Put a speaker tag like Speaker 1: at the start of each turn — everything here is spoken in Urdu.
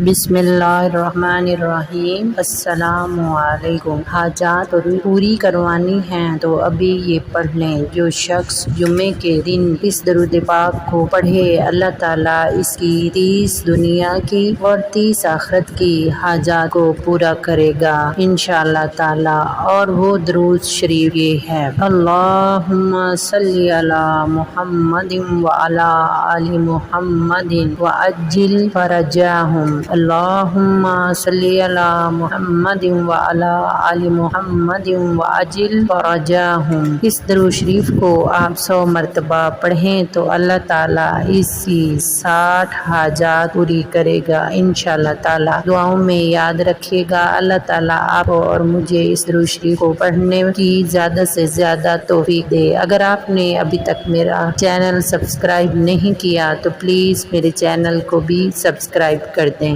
Speaker 1: بسم اللہ الرحمن الرحیم۔ السلام علیکم۔ حاجات پوری کروانی ہیں تو ابھی یہ پڑھ لیں۔ جو شخص جمعے کے دن اس درود پاک کو پڑھے اللہ تعالیٰ اس کی 30 دنیا کی اور 30 آخرت کی حاجات کو پورا کرے گا انشاءاللہ تعالیٰ۔ اور وہ درود شریف یہ ہے: اللہم صلی علی محمد وعلی آل محمد وعجل فرجہم۔ اللہم صلی علی محمد وعلی آل محمد وعجل فرجہم۔ اس درود شریف کو آپ 100 مرتبہ پڑھیں تو اللہ تعالیٰ اس کی 60 حاجات پوری کرے گا انشاءاللہ تعالیٰ۔ دعاؤں میں یاد رکھیے گا۔ اللہ تعالیٰ آپ اور مجھے اس درود شریف کو پڑھنے کی زیادہ سے زیادہ توفیق دے۔ اگر آپ نے ابھی تک میرا چینل سبسکرائب نہیں کیا تو پلیز میرے چینل کو بھی سبسکرائب کر دیں۔